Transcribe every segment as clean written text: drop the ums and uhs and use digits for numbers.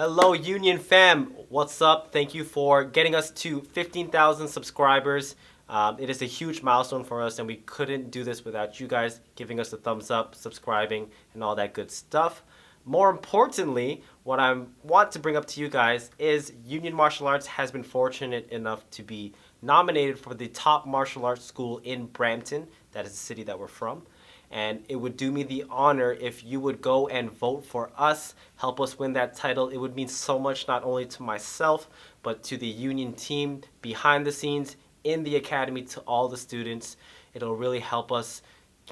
Hello, Union fam. What's up? Thank you for getting us to 15,000 subscribers. It is a huge milestone for us, and we couldn't do this without you guys giving us a thumbs up, subscribing, and all that good stuff. More importantly, what I want to bring up to you guys is Union Martial Arts has been fortunate enough to be nominated for the top martial arts school in Brampton. That is the city that we're from. And it would do me the honor if you would go and vote for us, help us win that title. It would mean so much not only to myself, but to the Union team behind the scenes, in the academy, to all the students. It'll really help us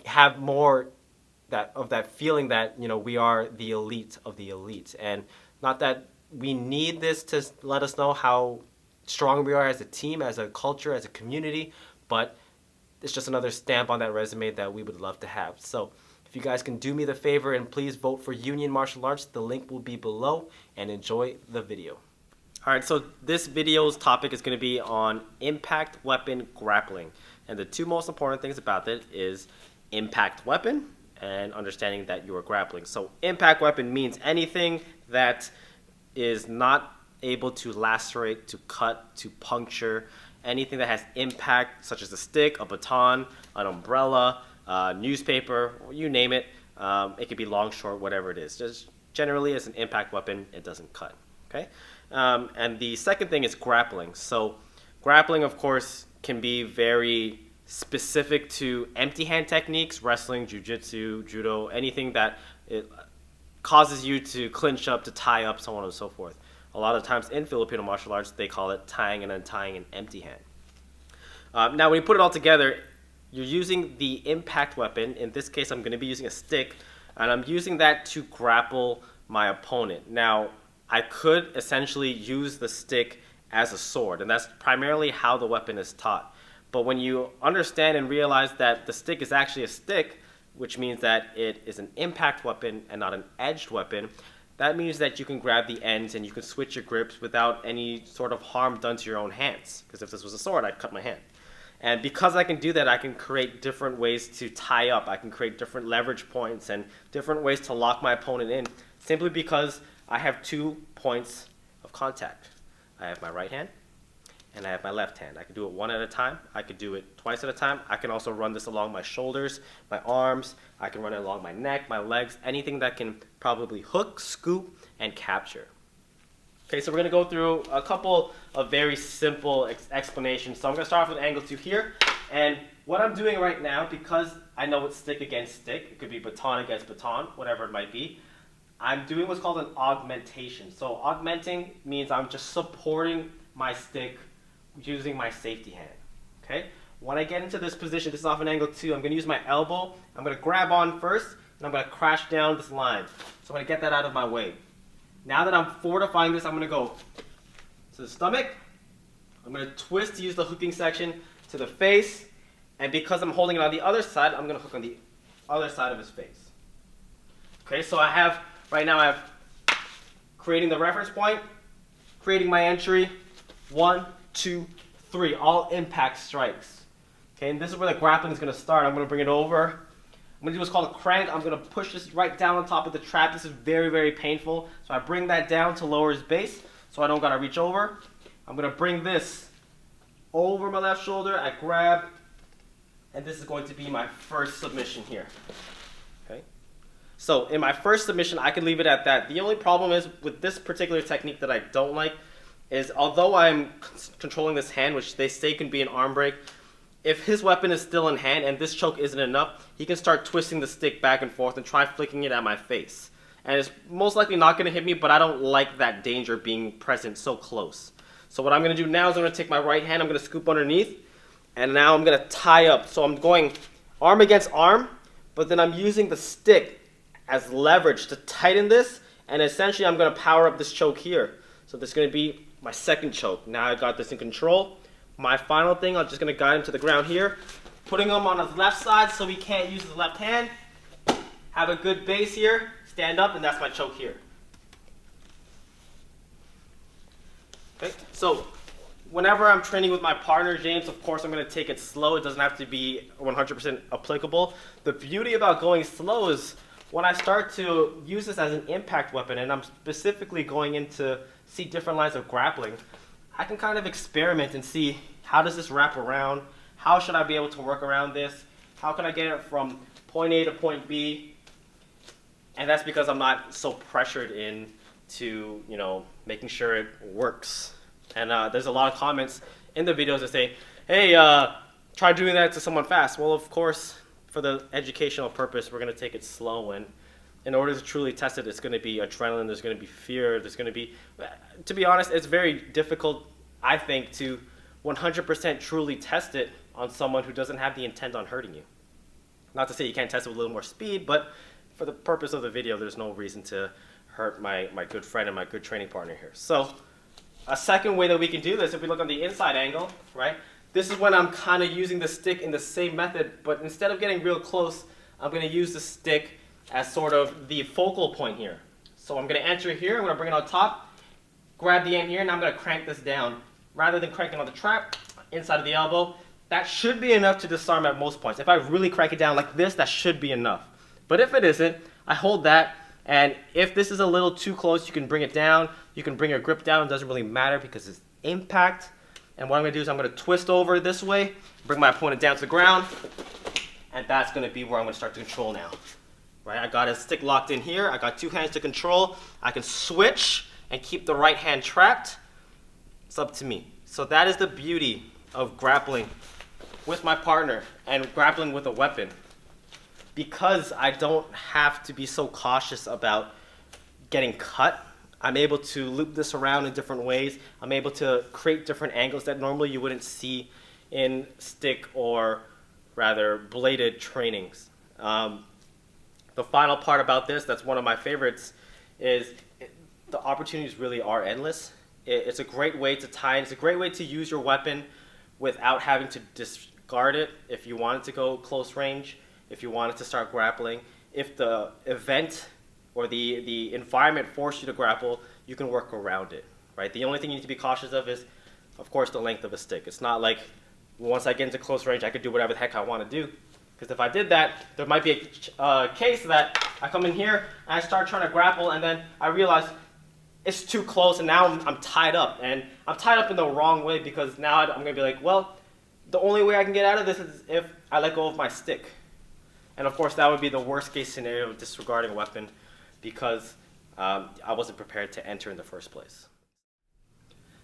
have more of that feeling that, you know, we are the elite of the elite. And not that we need this to let us know how strong we are as a team, as a culture, as a community, but it's just another stamp on that resume that we would love to have. So if you guys can do me the favor and please vote for Union Martial Arts, the link will be below, and enjoy the video. All right, so this video's topic is going to be on impact weapon grappling. And the two most important things about it is impact weapon and understanding that you are grappling. So impact weapon means anything that is not able to lacerate, to cut, to puncture, anything that has impact, such as a stick, a baton, an umbrella, newspaper, you name it. It could be long, short, whatever it is. Just generally, as an impact weapon, it doesn't cut. Okay. And the second thing is grappling. So grappling, of course, can be very specific to empty hand techniques, wrestling, jiu-jitsu, judo, anything that it causes you to clinch up, to tie up, so on and so forth. A lot of times in Filipino martial arts, they call it tying and untying an empty hand. Now, when you put it all together, you're using the impact weapon. In this case, I'm going to be using a stick, and I'm using that to grapple my opponent. Now, I could essentially use the stick as a sword, and that's primarily how the weapon is taught. But when you understand and realize that the stick is actually a stick, which means that it is an impact weapon and not an edged weapon, that means that you can grab the ends and you can switch your grips without any sort of harm done to your own hands. Because if this was a sword, I'd cut my hand. And because I can do that, I can create different ways to tie up. I can create different leverage points and different ways to lock my opponent in, simply because I have 2 points of contact. I have my right hand and I have my left hand. I can do it one at a time. I could do it twice at a time. I can also run this along my shoulders, my arms. I can run it along my neck, my legs, anything that can probably hook, scoop, and capture. Okay, so we're going to go through a couple of very simple explanations. So I'm going to start off with angle 2 here. And what I'm doing right now, because I know it's stick against stick, it could be baton against baton, whatever it might be, I'm doing what's called an augmentation. So augmenting means I'm just supporting my stick using my safety hand. Okay? When I get into this position, this is off an angle 2, I'm going to use my elbow. I'm going to grab on first, and I'm going to crash down this line. So I'm going to get that out of my way. Now that I'm fortifying this, I'm going to go to the stomach. I'm going to twist to use the hooking section to the face. And because I'm holding it on the other side, I'm going to hook on the other side of his face. Okay, so right now I have creating the reference point, creating my entry, 1, 2, 3, all impact strikes. Okay, and this is where the grappling is going to start. I'm going to bring it over. I'm going to do what's called a crank. I'm going to push this right down on top of the trap. This is very, very painful. So I bring that down to lower his base so I don't got to reach over. I'm going to bring this over my left shoulder. I grab, and this is going to be my first submission here. Okay. So in my first submission, I can leave it at that. The only problem is with this particular technique that I don't like is, although I'm controlling this hand, which they say can be an arm break, if his weapon is still in hand and this choke isn't enough, he can start twisting the stick back and forth and try flicking it at my face. And it's most likely not going to hit me, but I don't like that danger being present so close. So what I'm going to do now is I'm going to take my right hand, I'm going to scoop underneath, and now I'm going to tie up. So I'm going arm against arm, but then I'm using the stick as leverage to tighten this, and essentially I'm going to power up this choke here. So this is going to be my second choke. Now I got this in control. My final thing, I'm just going to guide him to the ground here, putting him on his left side so he can't use his left hand. Have a good base here, stand up, and that's my choke here. Okay, so whenever I'm training with my partner, James, of course I'm going to take it slow. It doesn't have to be 100% applicable. The beauty about going slow is when I start to use this as an impact weapon, and I'm specifically going in to see different lines of grappling, I can kind of experiment and see, how does this wrap around? How should I be able to work around this? How can I get it from point A to point B? And that's because I'm not so pressured into, you know, making sure it works. And there's a lot of comments in the videos that say, hey, try doing that to someone fast. Well, of course, for the educational purpose, we're going to take it slow. And in order to truly test it, it's going to be adrenaline, there's going to be fear, there's going to be, to be honest, it's very difficult, I think, to 100% truly test it on someone who doesn't have the intent on hurting you. Not to say you can't test it with a little more speed, but for the purpose of the video, there's no reason to hurt my good friend and my good training partner here. So a second way that we can do this, if we look on the inside angle, right? This is when I'm kind of using the stick in the same method, but instead of getting real close, I'm going to use the stick as sort of the focal point here. So I'm going to enter here, I'm going to bring it on top, grab the end here, and I'm going to crank this down. Rather than cranking on the trap, inside of the elbow, that should be enough to disarm at most points. If I really crank it down like this, that should be enough. But if it isn't, I hold that, and if this is a little too close, you can bring it down. You can bring your grip down. It doesn't really matter because it's impact. And what I'm going to do is I'm going to twist over this way, bring my opponent down to the ground, and that's going to be where I'm going to start to control now. Right? I got a stick locked in here. I got two hands to control. I can switch and keep the right hand trapped. It's up to me. So that is the beauty of grappling with my partner and grappling with a weapon. Because I don't have to be so cautious about getting cut, I'm able to loop this around in different ways. I'm able to create different angles that normally you wouldn't see in stick or rather bladed trainings. The final part about this, that's one of my favorites, is the opportunities really are endless. It's a great way to tie in. It's a great way to use your weapon without having to discard it if you wanted to go close range, if you wanted to start grappling. If the event or the environment forced you to grapple, you can work around it, right? The only thing you need to be cautious of is, of course, the length of a stick. It's not like once I get into close range, I could do whatever the heck I want to do. Because if I did that, there might be a case that I come in here and I start trying to grapple, and then I realize it's too close, and now I'm tied up. And I'm tied up in the wrong way, because now I'm going to be like, well, the only way I can get out of this is if I let go of my stick. And of course, that would be the worst case scenario of disregarding a weapon, because I wasn't prepared to enter in the first place.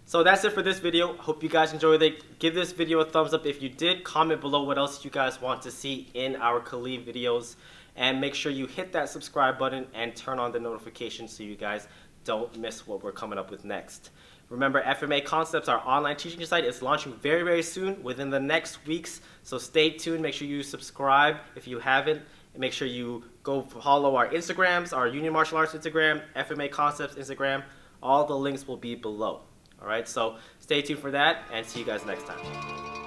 So that's it for this video. Hope you guys enjoyed it. Give this video a thumbs up if you did. Comment below what else you guys want to see in our Khalid videos. And make sure you hit that subscribe button and turn on the notifications so you guys don't miss what we're coming up with next. Remember, FMA Concepts, our online teaching site, is launching very, very soon, within the next weeks. So stay tuned. Make sure you subscribe if you haven't. And make sure you go follow our Instagrams, our Union Martial Arts Instagram, FMA Concepts Instagram. All the links will be below. All right, so stay tuned for that, and see you guys next time.